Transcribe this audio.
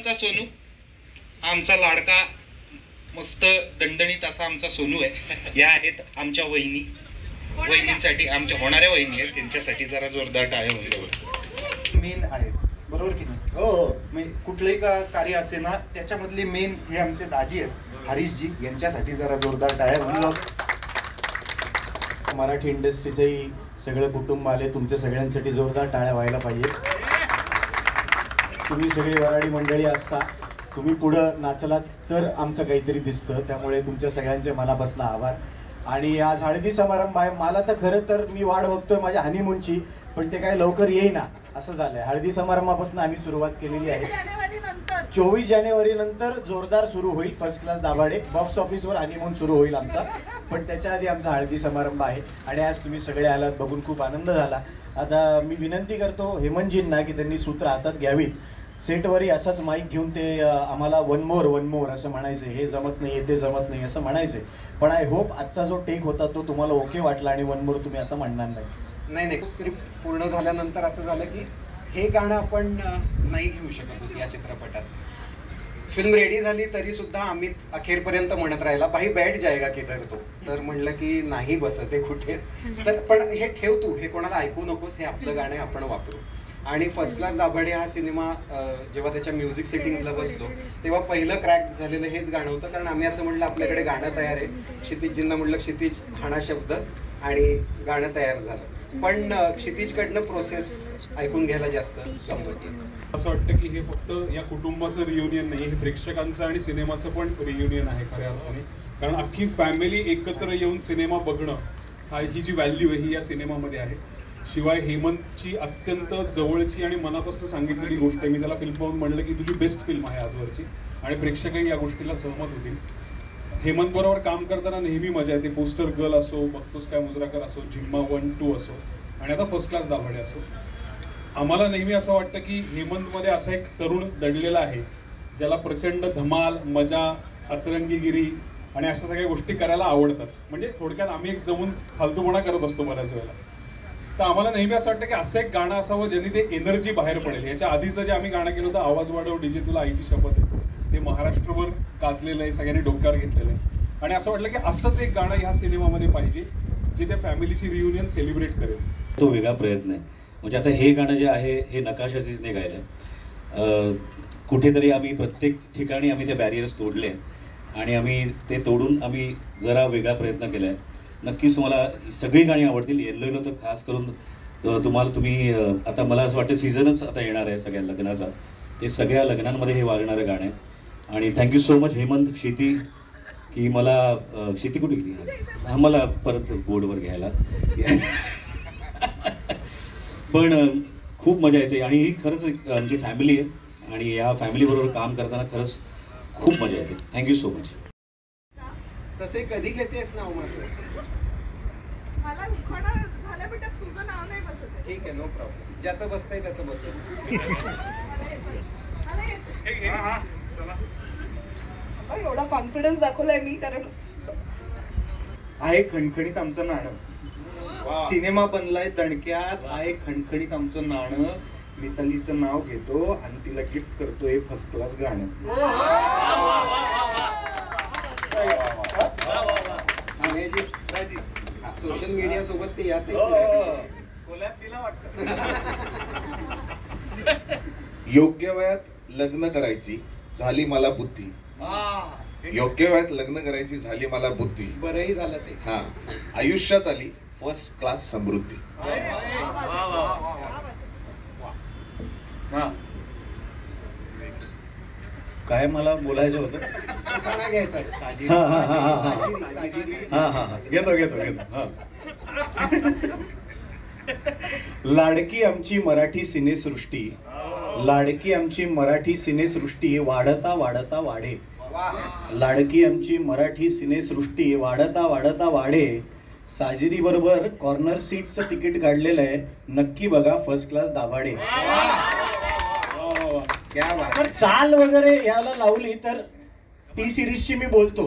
आमचा सोनू, आमचा लाडका मस्त दणदणीत असा आमचा सोनू आहे. या आहेत आमच्या वहिनी. वहिनींसाठी, आमच्या होणाऱ्या वहिनी आहेत, त्यांच्यासाठी जरा जोरदार टाळ्या होईल. मेन आहेत, बरोबर की नाही? हो. म्हणजे कुठलंही कार्य असे ना, त्याच्यामधले मेन हे आमचे दाजी आहेत, हरीशजी. यांच्यासाठी जरा जोरदार टाळ्या होईल. मराठी इंडस्ट्रीचंही सगळं कुटुंब आले, तुमच्या सगळ्यांसाठी जोरदार टाळ्या व्हायला पाहिजे. तुम्ही सगळी वराडी मंडळी असता, तुम्ही पुढं नाचलात तर आमचं काहीतरी दिसतं. त्यामुळे तुमच्या सगळ्यांचे मनापासून आभार. आणि आज हळदी समारंभ आहे. मला तर खरं तर मी वाट बघतोय माझ्या हनीमूनची, पण ते काय लवकर येईना असं झालंय. हळदी समारंभापासून आम्ही सुरुवात केलेली आहे. 24 जानेवारी नंतर जोरदार सुरू होईल फर्स्ट क्लास दाभाडे. बॉक्स ऑफिसवर हनीमून सुरू होईल आमचा, पण त्याच्या आधी आमचा हळदी समारंभ आहे. आणि आज तुम्ही सगळे आलात, बघून खूप आनंद झाला. आता मी विनंती करतो हेमंतजींना की त्यांनी सूत्र हातात घ्यावीत. सेटवरही असाच माईक घेऊन ते आम्हाला वन मोर असं म्हणायचे. हे जमत नाही, ते जमत नाही असं म्हणायचे. पण आय होप आजचा जो टेक होता तो तुम्हाला ओके वाटला आणि वन मोर तुम्ही आता म्हणणार नाही. नाही, स्क्रिप्ट पूर्ण झाल्यानंतर असं झालं की हे गाणं आपण नाही घेऊ शकत होतो या चित्रपटात. फिल्म रेडी झाली तरी सुद्धा अमित अखेरपर्यंत म्हणत राहिला, भाई बैठ जाएगा किधर तो. तर म्हणलं की नाही बसत आहे कुठेच, तर पण हे ठेव तू, हे कोणाला ऐकू नकोस, हे आपलं गाणं आपण वापरू. आणि फर्स्ट क्लास दाभाडे हा सिनेमा जेव्हा त्याच्या म्युझिक सेटिंग्सला बसलो तेव्हा पहिलं क्रॅक झालेलं हेच गाणं होतं. कारण आम्ही असं म्हटलं आपल्याकडे गाणं तयार आहे. क्षितिजजींना म्हटलं क्षितिज हाणा शब्द, आणि गाणं तयार झालं. पण क्षितिजकडनं प्रोसेस ऐकून घ्यायला जास्त गंमत येईल. असं वाटतं की हे फक्त या कुटुंबाचं रियुनियन नाही, हे प्रेक्षकांचं आणि सिनेमाचं पण रियुनियन आहे खऱ्या अर्थाने. कारण अख्खी फॅमिली एकत्र येऊन सिनेमा बघणं ही जी व्हॅल्यू आहे ही या सिनेमामध्ये आहे. शिवाय हेमंतची अत्यंत जवळची आणि मनापासून सांगितलेली गोष्ट आहे. मी त्याला फिल्म पाहून म्हणलं की तुझी बेस्ट फिल्म आहे आजवरची, आणि प्रेक्षकही या गोष्टीला सहमत होतील. हेमंत बरोबर काम करताना नेहमी मजा येते. पोस्टर गर्ल असो, बघतोस काय मुजराकर असो, जिम्मा 1-2 असो, आणि आता फर्स्ट क्लास दाभाडे असो. आम्हाला नेहमी असं वाटतं की हेमंतमध्ये असा एक तरुण दडलेला आहे ज्याला प्रचंड धमाल, मजा, अतरंगीगिरी आणि अशा सगळ्या गोष्टी करायला आवडतात. म्हणजे थोडक्यात आम्ही एक जमून फालतूपणा करत असतो बऱ्याच वेळेला. तर आम्हाला नेहमी असं वाटतं की असं एक गाणं असावं ज्यांनी ते एनर्जी बाहेर पडेल. याच्या आधीचं जे आम्ही गाणं केलं होतं, आवाज वाढव डीजे तुला आईची शपथ आहे, ते महाराष्ट्रभर गाजलेलं आहे, सगळ्यांनी डोक्यावर घेतलेलं आहे. आणि असं वाटलं की असंच एक गाणं ह्या सिनेमामध्ये पाहिजे जे त्या फॅमिलीची रियुनियन सेलिब्रेट करेल. तो वेगळा प्रयत्न आहे. म्हणजे आता हे गाणं जे आहे हे नकाशाचीच गायलं. कुठेतरी आम्ही प्रत्येक ठिकाणी आम्ही ते बॅरियर्स तोडले आणि आम्ही ते तोडून आम्ही जरा वेगळा प्रयत्न केला आहे. नक्कीच तुम्हाला सगळी गाणी आवडतील. येल्लो येलो तर खास करून तुम्ही आता मला असं वाटतं सीझनच आता येणार आहे सगळ्या लग्नाचा, ते सगळ्या लग्नांमध्ये हे वाजणारं गाणं आहे. आणि thank you so much Hemant, Kshiti, की मला क्षिती कुठे गेली आम्हाला परत बोर्डवर घ्यायला. पण खूप मजा येते आणि ही खरंच आमची फॅमिली आहे आणि या फॅमिलीबरोबर काम करताना खरंच खूप मजा येते. Thank you so much. तसे कधी घेतेस नाव माझं? मला उखाणा झाल्या बेटा, तुझं नाव नाही बसत. ठीक आहे, नो प्रॉब्लेम. ज्याचं बसतंय त्याचं बसू. एवढा कॉन्फिडन्स दाखवलाय मी, कारण आहे खणखणीत आमचं नाणं. सिनेमा बनलाय दणक्यात, आहे खणखणीत आमचं नाणं. मितालीचं नाव घेतो आणि तिला गिफ्ट करतोय फर्स्ट क्लास गाणं. सोशल मीडिया सोबत ते यात योग्य वयात लग्न करायची झाली मला बुद्धी. योग्य वयात लग्न करायची झाली मला बुद्धी. बरंही झालं ते. हा, आयुष्यात आली फर्स्ट क्लास समृद्धी. काय मला बोलायचं होतं? घ्यायचा घेतो. लाडकी आमची मराठी सिनेसृष्टी, लाडकी आमची मराठी सिनेसृष्टी वाढता वाढता वाढे. लाडकी आमची मराठी सिनेसृष्टी वाढता वाढता वाढे. साजिरी बरोबर कॉर्नर सीटचं तिकीट काढलेलं आहे, नक्की बघा फर्स्ट क्लास दाभाडे. चाल वगैरे याला लावली तर टी सिरीजची मी बोलतो.